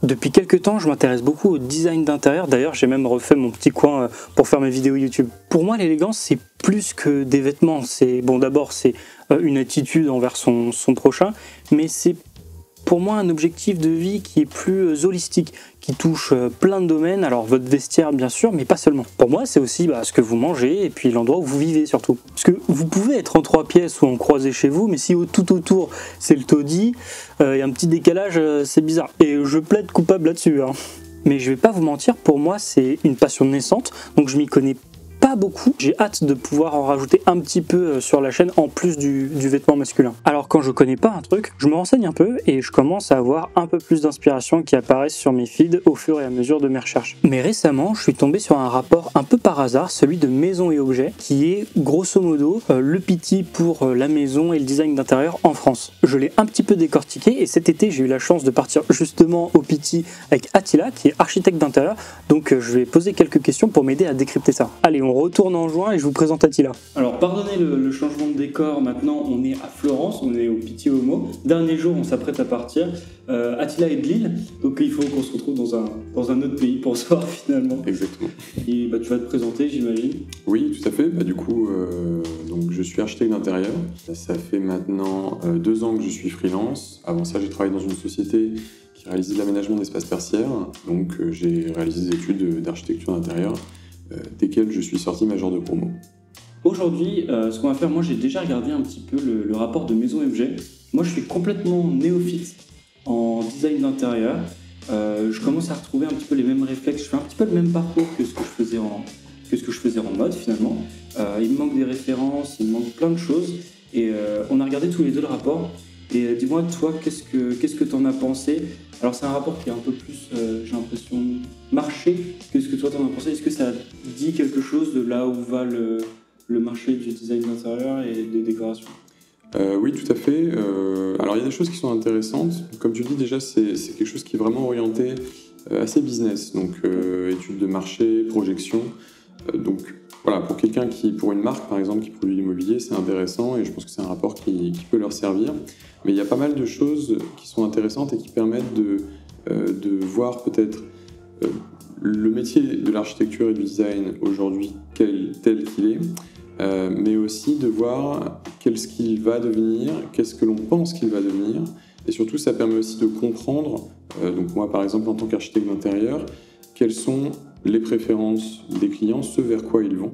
Depuis quelques temps, je m'intéresse beaucoup au design d'intérieur. D'ailleurs, j'ai même refait mon petit coin pour faire mes vidéos YouTube. Pour moi, l'élégance, c'est plus que des vêtements. D'abord, c'est une attitude envers son prochain, mais c'est pour moi un objectif de vie qui est plus holistique, qui touche plein de domaines. Alors votre vestiaire bien sûr, mais pas seulement. Pour moi, c'est aussi ce que vous mangez et puis l'endroit où vous vivez surtout. Parce que vous pouvez être en 3 pièces ou en croisé chez vous, mais si tout autour c'est le taudis, il y a un petit décalage, c'est bizarre. Et je plaide coupable là-dessus. Mais je vais pas vous mentir, pour moi c'est une passion naissante, donc je m'y connais pas beaucoup. J'ai hâte de pouvoir en rajouter un petit peu sur la chaîne en plus du vêtement masculin. Alors quand je connais pas un truc, je me renseigne un peu et je commence à avoir un peu plus d'inspiration qui apparaissent sur mes feeds au fur et à mesure de mes recherches. Mais récemment, je suis tombé sur un rapport un peu par hasard, celui de Maison et Objets, qui est grosso modo le PT pour la maison et le design d'intérieur en France. Je l'ai un petit peu décortiqué et cet été j'ai eu la chance de partir justement au PT avec Attila qui est architecte d'intérieur, donc je vais poser quelques questions pour m'aider à décrypter ça. Allez, on retourne en juin et je vous présente Attila. Alors pardonnez le changement de décor, maintenant on est à Florence, on est au Pitti Uomo. Dernier jour on s'apprête à partir. Attila est de Lille, donc il faut qu'on se retrouve dans un autre pays pour se voir finalement. Exactement. Et tu vas te présenter j'imagine. Oui, tout à fait. Du coup, donc, je suis architecte d'intérieur. Ça fait maintenant 2 ans que je suis freelance. Avant ça, j'ai travaillé dans une société qui réalisait de l'aménagement d'espaces tertiaires. Donc j'ai réalisé des études d'architecture d'intérieur, desquelles je suis sorti major de promo. Aujourd'hui, ce qu'on va faire, moi j'ai déjà regardé un petit peu le rapport de Maison et Objets. Moi je suis complètement néophyte en design d'intérieur. Je commence à retrouver un petit peu les mêmes réflexes, je fais un petit peu le même parcours que ce que je faisais en mode finalement. Il me manque des références, il me manque plein de choses. Et on a regardé tous les deux le rapport. Et dis-moi, toi, qu'est-ce que t'en as pensé? Alors c'est un rapport qui est un peu plus, j'ai l'impression, marché que ce que toi t'en as pensé. Est-ce que ça dit quelque chose de là où va le marché du design d'intérieur et des décorations? Oui, tout à fait. Alors il y a des choses qui sont intéressantes. Comme tu le dis déjà, c'est quelque chose qui est vraiment orienté assez business. Donc études de marché, projection. Donc voilà, pour une marque par exemple qui produit l'immobilier, c'est intéressant et je pense que c'est un rapport qui peut leur servir. Mais il y a pas mal de choses qui sont intéressantes et qui permettent de voir peut-être le métier de l'architecture et du design aujourd'hui tel qu'il est, mais aussi de voir qu'est-ce qu'il va devenir, qu'est-ce que l'on pense qu'il va devenir, et surtout ça permet aussi de comprendre, donc moi par exemple en tant qu'architecte d'intérieur, quelles sont les préférences des clients, ce vers quoi ils vont.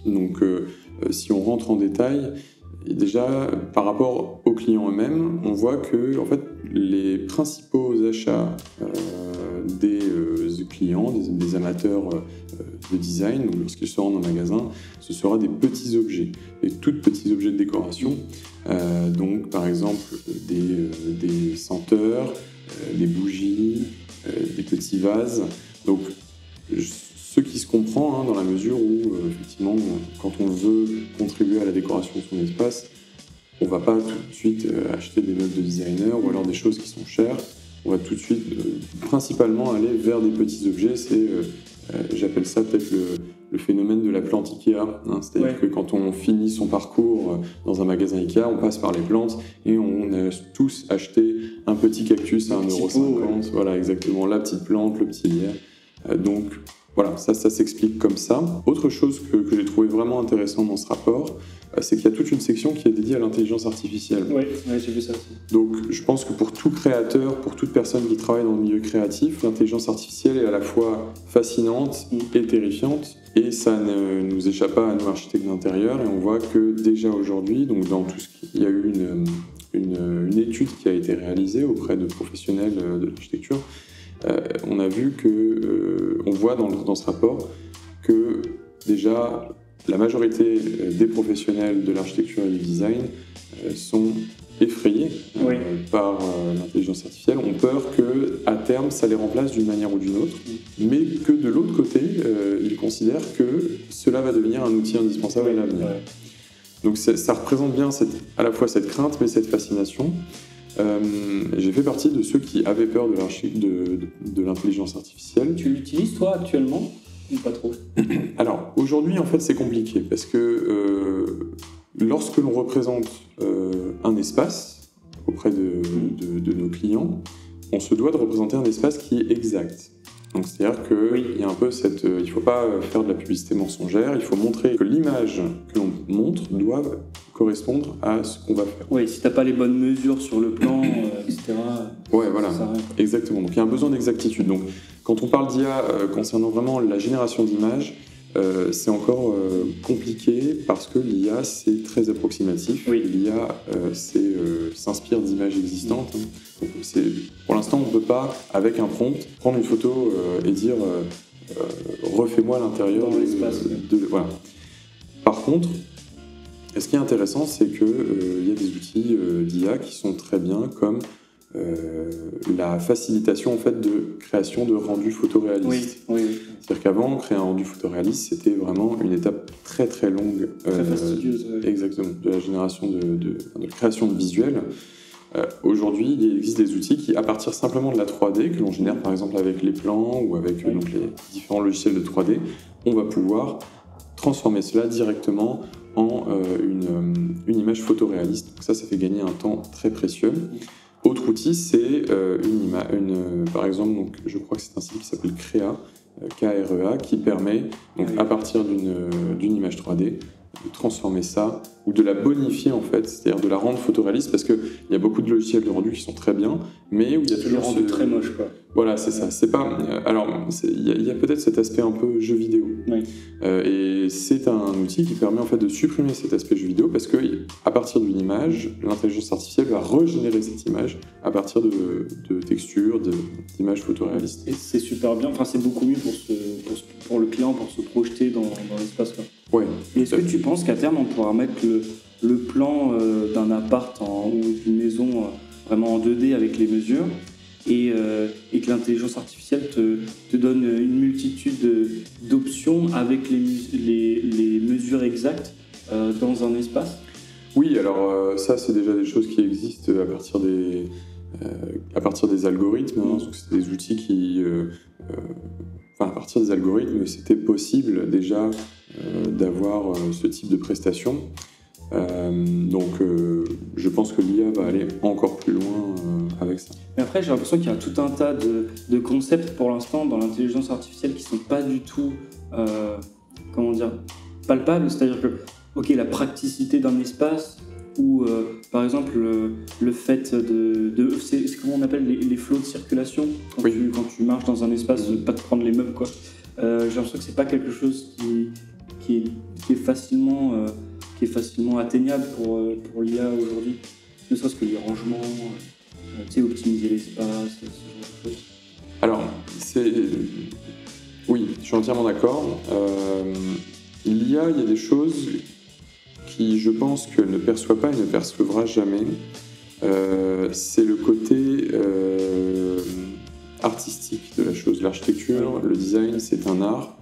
Donc si on rentre en détail, et déjà par rapport aux clients eux-mêmes, on voit que en fait, les principaux achats des clients, des amateurs de design, donc lorsqu'ils se rendent en magasin, ce sera des petits objets, des tout petits objets de décoration. Donc par exemple des senteurs, des bougies, des petits vases. Donc ce qui se comprend dans la mesure où effectivement quand on veut contribuer à la décoration de son espace, on ne va pas tout de suite acheter des notes de designer ou alors des choses qui sont chères. On va tout de suite principalement aller vers des petits objets. J'appelle ça peut-être le phénomène de la plante Ikea. C'est-à-dire que quand on finit son parcours dans un magasin Ikea, on passe par les plantes et on a tous acheté un petit cactus à 1,50 €. Voilà, exactement, la petite plante, le petit lierre. Donc voilà, ça s'explique comme ça. Autre chose que j'ai trouvé vraiment intéressant dans ce rapport, c'est qu'il y a toute une section qui est dédiée à l'intelligence artificielle. Oui, j'ai vu ça aussi. Donc je pense que pour tout créateur, pour toute personne qui travaille dans le milieu créatif, l'intelligence artificielle est à la fois fascinante et terrifiante. Et ça ne nous échappe pas à nous, architectes d'intérieur. Et on voit que déjà aujourd'hui, donc dans tout ce il y a eu une étude qui a été réalisée auprès de professionnels de l'architecture. On a vu on voit dans ce rapport que déjà la majorité des professionnels de l'architecture et du design sont effrayés par l'intelligence artificielle, ont peur qu'à terme ça les remplace d'une manière ou d'une autre, mais que de l'autre côté, ils considèrent que cela va devenir un outil indispensable à l'avenir. Donc ça représente bien à la fois cette crainte mais cette fascination. J'ai fait partie de ceux qui avaient peur de l'intelligence artificielle. Tu l'utilises toi actuellement ou pas trop? Alors aujourd'hui en fait c'est compliqué parce que lorsque l'on représente un espace auprès de nos clients, on se doit de représenter un espace qui est exact. Donc c'est-à-dire qu'il y a un peu cette... il ne faut pas faire de la publicité mensongère, il faut montrer que l'image que l'on montre doit correspondre à ce qu'on va faire. Oui, si tu n'as pas les bonnes mesures sur le plan, etc. Ouais, voilà, exactement. Donc il y a un besoin d'exactitude. Donc quand on parle d'IA concernant vraiment la génération d'images, c'est encore compliqué parce que l'IA c'est très approximatif. Oui. L'IA s'inspire d'images existantes. Donc, pour l'instant, on ne peut pas, avec un prompt, prendre une photo et dire refais-moi l'intérieur dans l'espace. Voilà. Par contre, ce qui est intéressant, c'est qu'il y a des outils d'IA qui sont très bien, comme la facilitation en fait, de création de rendus photoréalistes. Oui. C'est-à-dire qu'avant, créer un rendu photoréaliste, c'était vraiment une étape très très longue. Très fastidieuse. Exactement, de la génération de création de visuels. Aujourd'hui, il existe des outils qui, à partir simplement de la 3D, que l'on génère par exemple avec les plans ou avec donc, les différents logiciels de 3D, on va pouvoir transformer cela directement en une image photoréaliste. Donc ça fait gagner un temps très précieux. Autre outil, c'est par exemple, donc, je crois que c'est un site qui s'appelle Krea, K-R-E-A, qui permet, donc, à partir d'une image 3D, de transformer ça, ou de la bonifier en fait, c'est-à-dire de la rendre photoréaliste, parce qu'il y a beaucoup de logiciels de rendu qui sont très bien, mais où il y a toujours rendu très moche, quoi. Voilà, c'est ça. C'est pas. Alors, il y a peut-être cet aspect un peu jeu vidéo, et c'est un outil qui permet en fait de supprimer cet aspect jeu vidéo, parce que à partir d'une image, l'intelligence artificielle va régénérer cette image à partir de textures, d'images photoréalistes. Et c'est super bien. Enfin, c'est beaucoup mieux pour le client, pour se projeter dans l'espace, quoi. Ouais. Et est-ce que tu penses qu'à terme, on pourra mettre le plan d'un appart ou d'une maison vraiment en 2D avec les mesures et que l'intelligence artificielle te donne une multitude d'options avec les mesures exactes dans un espace? Oui, alors ça, c'est déjà des choses qui existent à partir des algorithmes. Hein, c'est des outils qui... à partir des algorithmes, c'était possible déjà d'avoir ce type de prestations. Donc je pense que l'IA va aller encore plus loin avec ça. Mais après, j'ai l'impression qu'il y a tout un tas de concepts pour l'instant dans l'intelligence artificielle qui ne sont pas du tout palpables. C'est-à-dire que, ok, la praticité d'un espace, ou par exemple le fait c'est comment on appelle les flots de circulation quand tu marches dans un espace, pas te prendre les meubles, quoi. J'ai l'impression que c'est pas quelque chose qui est facilement atteignable pour l'IA aujourd'hui, ne serait-ce que les rangements, optimiser l'espace, ce genre de choses. Alors, oui, je suis entièrement d'accord. L'IA, il y a des choses qui, je pense, qu'elle ne perçoit pas et ne percevra jamais. C'est le côté artistique de la chose. L'architecture, le design, c'est un art.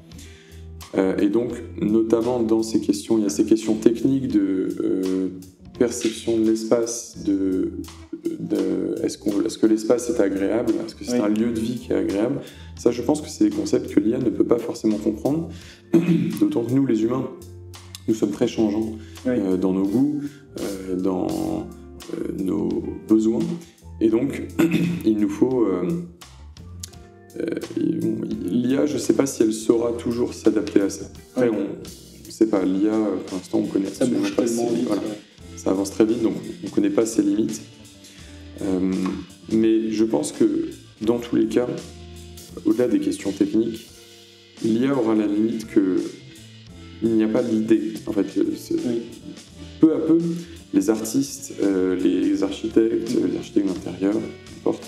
Et donc, notamment dans ces questions, il y a ces questions techniques de perception de l'espace, est-ce que l'espace est agréable, est-ce que c'est un lieu de vie qui est agréable. Ça, je pense que c'est des concepts que l'IA ne peut pas forcément comprendre, d'autant que nous, les humains, nous sommes très changeants dans nos goûts, dans nos besoins, et donc il nous faut... l'IA, je ne sais pas si elle saura toujours s'adapter à ça. Après, on ne sait pas. L'IA, pour l'instant, on connaît ça bouge tellement vite. Voilà. Ça avance très vite, donc on ne connaît pas ses limites. Mais je pense que, dans tous les cas, au-delà des questions techniques, l'IA aura la limite qu'il n'y a pas d'idée. En fait, peu à peu, les artistes, les architectes d'intérieur, n'importe,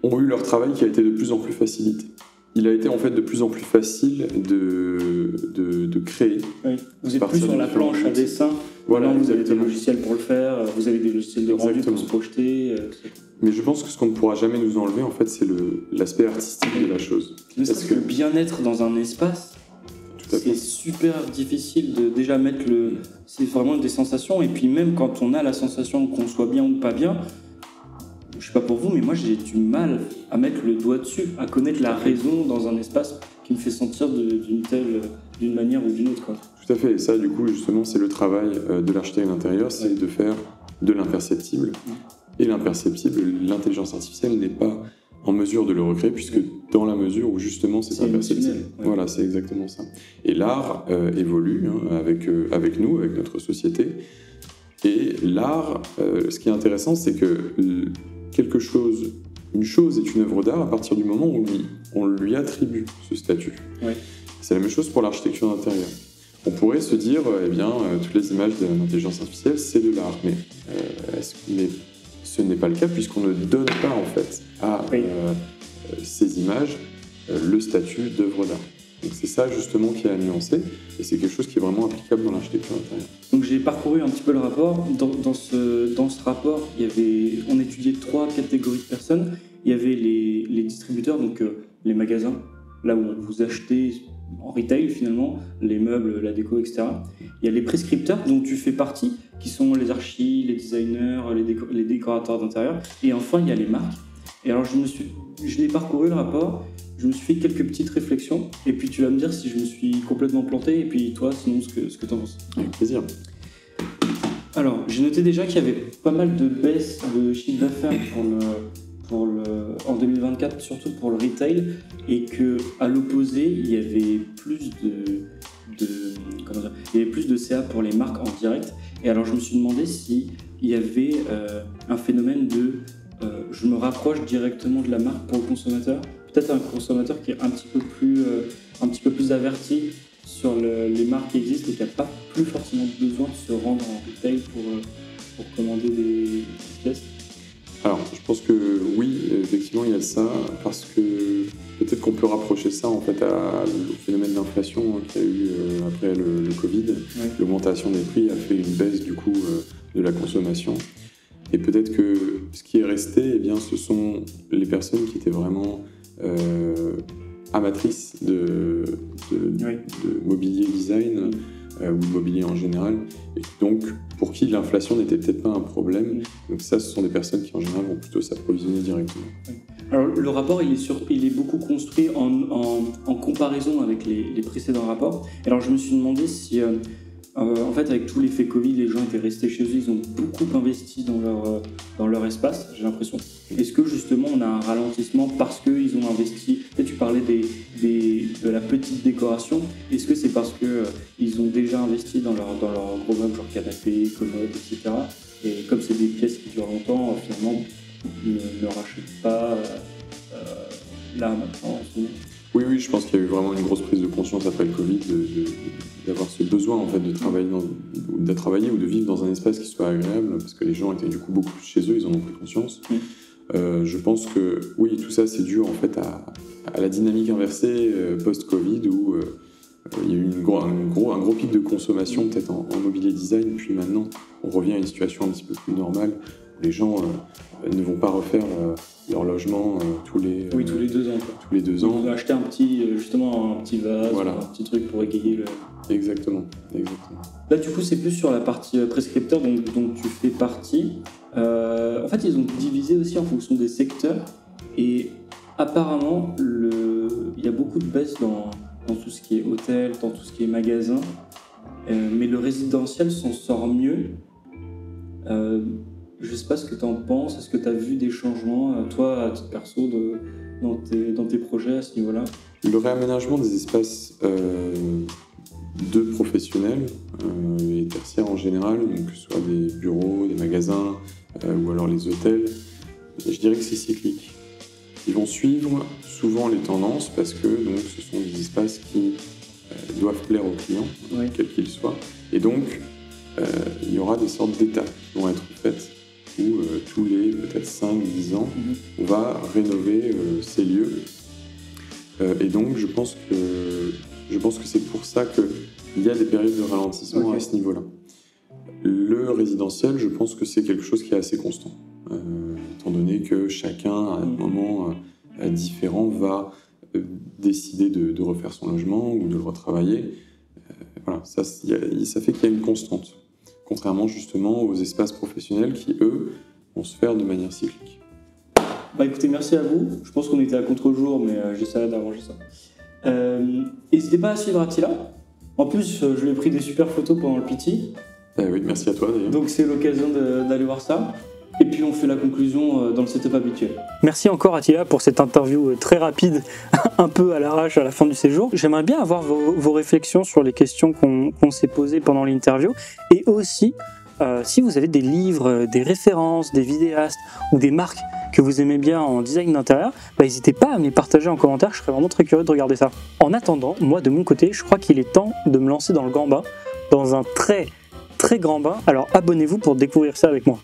ont eu leur travail qui a été de plus en plus facilité. Il a été en fait de plus en plus facile de créer. Oui. Vous êtes plus sur la planche à dessin. Voilà, vous avez des logiciels pour le faire, vous avez des logiciels de rendu pour se projeter. Mais je pense que ce qu'on ne pourra jamais nous enlever, en fait, c'est l'aspect artistique de la chose. Parce que le bien-être dans un espace, c'est super difficile de déjà mettre c'est vraiment des sensations, et puis même quand on a la sensation qu'on soit bien ou pas bien, je sais pas pour vous, mais moi j'ai du mal à mettre le doigt dessus, à connaître la raison dans un espace qui me fait sentir d'une manière ou d'une autre, quoi. Tout à fait, et ça du coup justement c'est le travail de l'architecte d'intérieur, c'est de faire de l'imperceptible et l'imperceptible, l'intelligence artificielle n'est pas en mesure de le recréer, puisque dans la mesure où justement c'est imperceptible. Ouais. Voilà, c'est exactement ça. Et l'art évolue avec nous, avec notre société. Et l'art, ce qui est intéressant, c'est que une chose est une œuvre d'art à partir du moment où on lui attribue ce statut. Ouais. C'est la même chose pour l'architecture d'intérieur. On pourrait se dire, toutes les images de l'intelligence artificielle, c'est de l'art. Mais ce n'est pas le cas, puisqu'on ne donne pas, en fait, à ces images le statut d'œuvre d'art. Donc c'est ça, justement, qui est à nuancer, et c'est quelque chose qui est vraiment applicable dans l'architecture d'intérieur. Donc j'ai parcouru un petit peu le rapport. Dans ce rapport, on étudiait 3 catégories de personnes. Il y avait les distributeurs, donc les magasins, là où vous achetez en retail finalement, les meubles, la déco, etc. Il y a les prescripteurs dont tu fais partie, qui sont les archis, les designers, les décorateurs d'intérieur. Et enfin, il y a les marques. Et alors je l'ai parcouru le rapport, je me suis fait quelques petites réflexions, et puis tu vas me dire si je me suis complètement planté, et puis toi, sinon, ce que tu en penses. Avec plaisir. Alors, j'ai noté déjà qu'il y avait pas mal de baisses de chiffre d'affaires en 2024, surtout pour le retail, et qu'à l'opposé, il y avait plus de CA pour les marques en direct. Et alors, je me suis demandé s'il y avait un phénomène de je me rapproche directement de la marque pour le consommateur. Peut-être un consommateur qui est un petit peu plus averti sur les marques qui existent et qui n'a pas plus forcément besoin de se rendre en retail pour commander des pièces. Alors, je pense que oui, effectivement, il y a ça, parce que peut-être qu'on peut rapprocher ça en fait au phénomène d'inflation qu'il y a eu après le Covid. Ouais. L'augmentation des prix a fait une baisse du coup de la consommation. Et peut-être que ce qui est resté, ce sont les personnes qui étaient vraiment amatrices de mobilier design ou de mobilier en général, et donc pour qui l'inflation n'était peut-être pas un problème. Donc ça, ce sont des personnes qui en général vont plutôt s'approvisionner directement. Alors le rapport, il est beaucoup construit en comparaison avec les précédents rapports. Et alors je me suis demandé si en fait, avec tout l'effet Covid, les gens étaient restés chez eux, ils ont beaucoup investi dans leur espace, j'ai l'impression. Est-ce que justement on a un ralentissement parce qu'ils ont investi? Tu parlais de la petite décoration. Est-ce que c'est parce qu'ils ont déjà investi dans leur gros meubles, genre canapé, commode, etc. Et comme c'est des pièces qui durent longtemps, finalement, ils ne rachètent pas là maintenant en ce moment? Oui, je pense qu'il y a eu vraiment une grosse prise de conscience après le Covid d'avoir ce besoin en fait de travailler ou de vivre dans un espace qui soit agréable, parce que les gens étaient du coup beaucoup plus chez eux, ils en ont pris conscience. Je pense que oui, tout ça c'est dû en fait à la dynamique inversée post-Covid où il y a eu un gros pic de consommation peut-être en mobilier design, puis maintenant on revient à une situation un petit peu plus normale où les gens ne vont pas refaire leur logement tous les 2 ans. Tous les 2 ans. On va acheter un petit vase, voilà. Un petit truc pour égayer le... Exactement. Là, du coup, c'est plus sur la partie prescripteur dont tu fais partie. En fait, ils ont divisé aussi en fonction des secteurs. Et apparemment, il y a beaucoup de baisse dans tout ce qui est hôtel, dans tout ce qui est magasin. Mais le résidentiel s'en sort mieux. Je ne sais pas ce que tu en penses. Est-ce que tu as vu des changements, toi, à titre perso, dans tes projets à ce niveau-là? Le réaménagement des espaces de professionnels et tertiaires en général, donc que ce soit des bureaux, des magasins ou alors les hôtels, je dirais que c'est cyclique. Ils vont suivre souvent les tendances parce que donc, ce sont des espaces qui doivent plaire aux clients, quels qu'ils soient. Et donc, il y aura des sortes d'étapes qui vont être faites où tous les peut-être 5-10 ans, on va rénover ces lieux. Et donc, je pense que c'est pour ça qu'il y a des périodes de ralentissement à ce niveau-là. Le résidentiel, je pense que c'est quelque chose qui est assez constant, étant donné que chacun, à un moment différent, va décider de refaire son logement ou de le retravailler. Voilà, ça fait qu'il y a une constante, contrairement justement aux espaces professionnels qui, eux, vont se faire de manière cyclique. Écoutez, merci à vous. Je pense qu'on était à contre-jour, mais j'essaierai d'arranger ça. N'hésitez pas à suivre Attila. En plus, je lui ai pris des super photos pendant le PT. Oui, merci à toi d'ailleurs. Donc c'est l'occasion d'aller voir ça. et puis on fait la conclusion dans le setup habituel. Merci encore Attila pour cette interview très rapide, un peu à l'arrache à la fin du séjour. J'aimerais bien avoir vos réflexions sur les questions qu'on s'est posées pendant l'interview, et aussi si vous avez des livres, des références, des vidéastes ou des marques que vous aimez bien en design d'intérieur, n'hésitez pas à me les partager en commentaire, je serais vraiment très curieux de regarder ça. En attendant, moi de mon côté, je crois qu'il est temps de me lancer dans le grand bain, dans un très très grand bain, alors abonnez-vous pour découvrir ça avec moi.